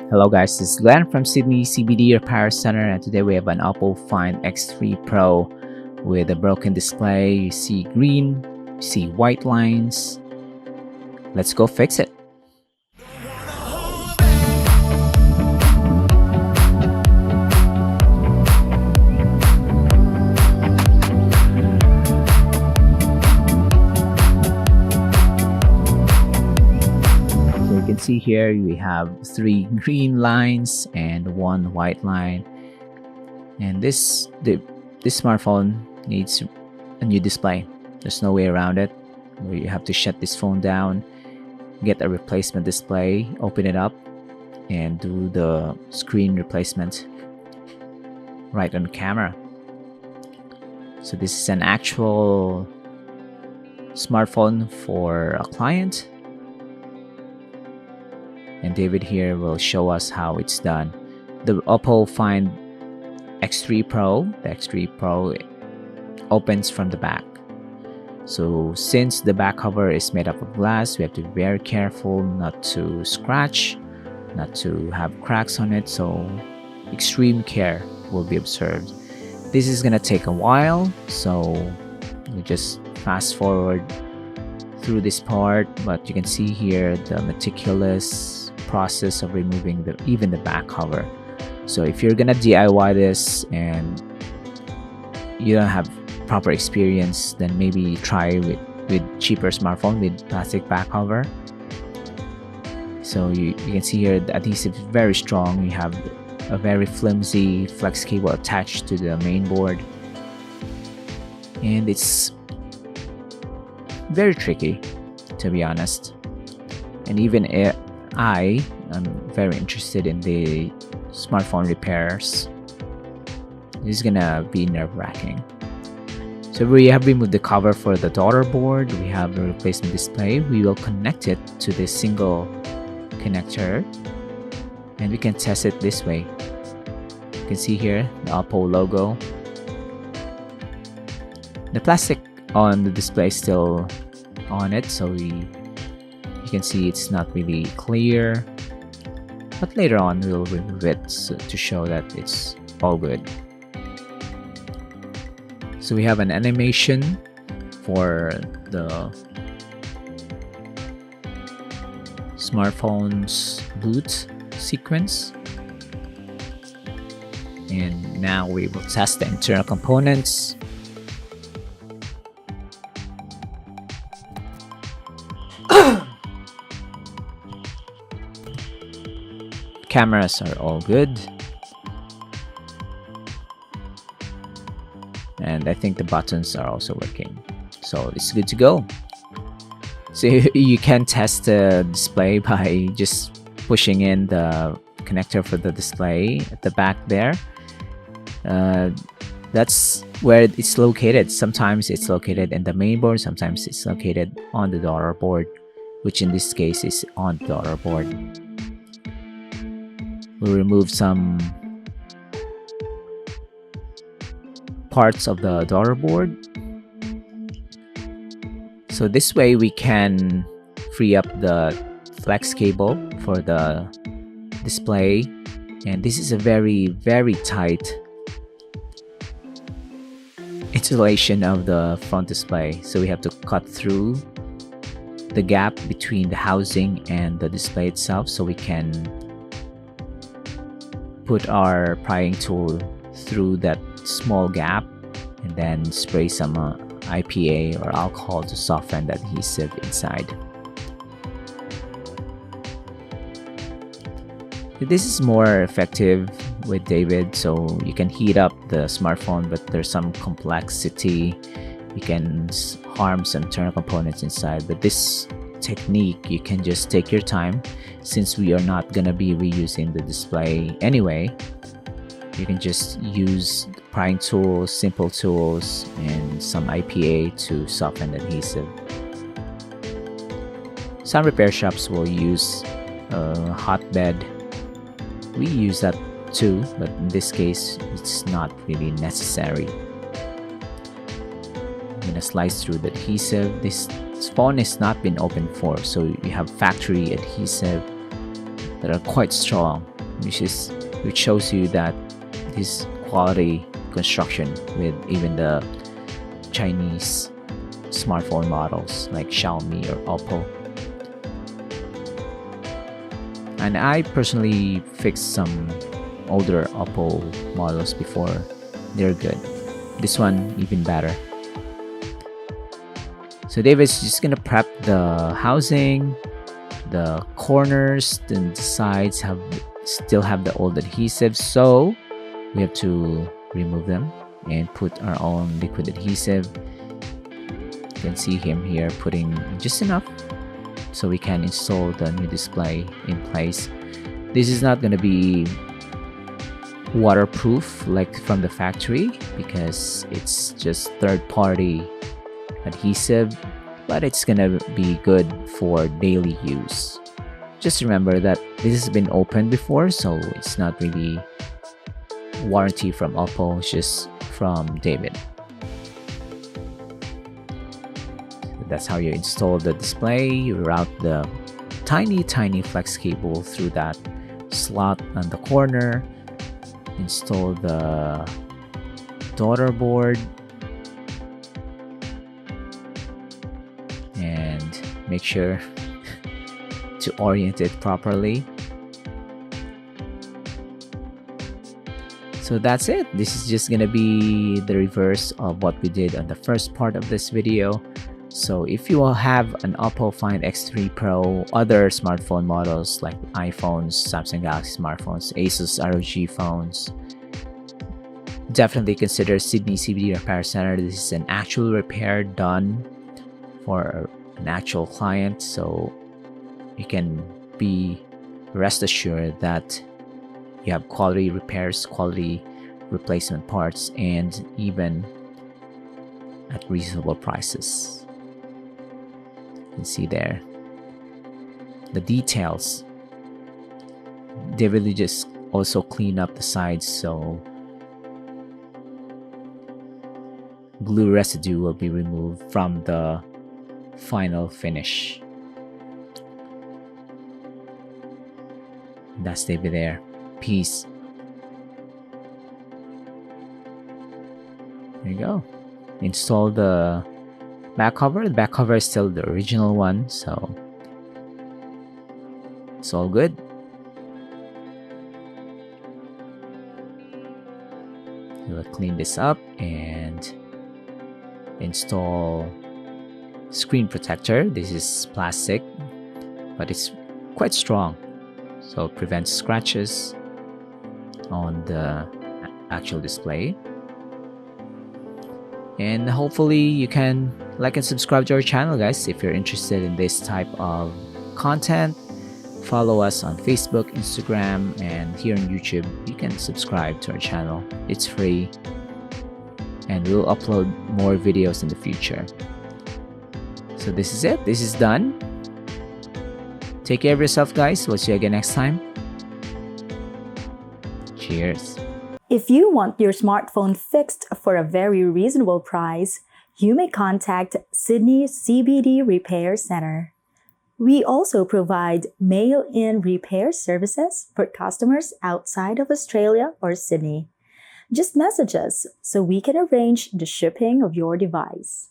Hello guys, this is Glenn from Sydney CBD Repair Center, and today we have an Oppo Find X3 Pro with a broken display. You see green, you see white lines. Let's go fix it. You can see here we have 3 green lines and 1 white line, and this smartphone needs a new display. There's no way around it. You have to shut this phone down, get a replacement display, open it up, and do the screen replacement right on the camera. So this is an actual smartphone for a client, and David here will show us how it's done. The Oppo Find X3 Pro, the X3 Pro opens from the back. So since the back cover is made up of glass, we have to be very careful not to scratch, not to have cracks on it, so extreme care will be observed. This is gonna take a while, so we just fast forward through this part, but you can see here the meticulous process of removing even the back cover. So if you're gonna DIY this and you don't have proper experience, then maybe try with cheaper smartphone with plastic back cover. So you can see here the adhesive is very strong. You have a very flimsy flex cable attached to the main board, and it's very tricky, to be honest. And even I'm very interested in the smartphone repairs. This is gonna be nerve-wracking. So we have removed the cover for the daughter board. We have the replacement display. We will connect it to this single connector, and we can test it this way. You can see here the Oppo logo. The plastic on the display is still on it, so you can see it's not really clear, but later on we'll remove it to show that it's all good. So we have an animation for the smartphone's boot sequence, and now we will test the internal components. Cameras are all good, and I think the buttons are also working, so it's good to go. So you can test the display by just pushing in the connector for the display at the back there. That's where it's located. Sometimes it's located in the main board, sometimes it's located on the daughter board, which in this case is on the daughter board. We'll remove some parts of the daughter board. So this way we can free up the flex cable for the display, and this is a very tight insulation of the front display, so we have to cut through the gap between the housing and the display itself, so we can put our prying tool through that small gap and then spray some IPA or alcohol to soften the adhesive inside. This is more effective with David, so you can heat up the smartphone, but there's some complexity. You can harm some internal components inside, but this technique you can just take your time. Since we are not gonna be reusing the display anyway, you can just use prying tools, simple tools, and some IPA to soften the adhesive. Some repair shops will use a hotbed. We use that too, but in this case it's not really necessary. I'm gonna slice through the adhesive. This phone has not been opened for, so you have factory adhesive that are quite strong, which shows you that this quality construction with even the Chinese smartphone models like Xiaomi or Oppo. And I personally fixed some older Oppo models before. They're good. This one even better. So David's just gonna prep the housing, the corners, and the sides still have the old adhesive, so we have to remove them and put our own liquid adhesive. You can see him here putting just enough so we can install the new display in place. This is not gonna be waterproof like from the factory because it's just third-party adhesive, but it's gonna be good for daily use. Just remember that this has been opened before, so it's not really warranty from Oppo, it's just from David. That's how you install the display. You route the tiny flex cable through that slot on the corner, install the daughter board, and make sure to orient it properly. So that's it. This is just gonna be the reverse of what we did on the first part of this video. So if you have an Oppo Find X3 Pro, other smartphone models like iPhones, Samsung Galaxy smartphones, Asus ROG phones, definitely consider Sydney CBD Repair Center. This is an actual repair done for an actual client, so you can be rest assured that you have quality repairs, quality replacement parts, and even at reasonable prices. You can see there the details. They really just also clean up the sides, so glue residue will be removed from the final finish. That's David there. Peace. There you go. Install the back cover. The back cover is still the original one, so it's all good. We'll clean this up and install screen protector. This is plastic, but it's quite strong, so it prevents scratches on the actual display. And hopefully you can like and subscribe to our channel, guys, if you're interested in this type of content. Follow us on Facebook, Instagram, and here on YouTube. You can subscribe to our channel. It's free, and we'll upload more videos in the future. So this is it. This is done. Take care of yourself, guys. We'll see you again next time. Cheers. If you want your smartphone fixed for a very reasonable price, you may contact Sydney CBD Repair Center. We also provide mail-in repair services for customers outside of Australia or Sydney. Just message us so we can arrange the shipping of your device.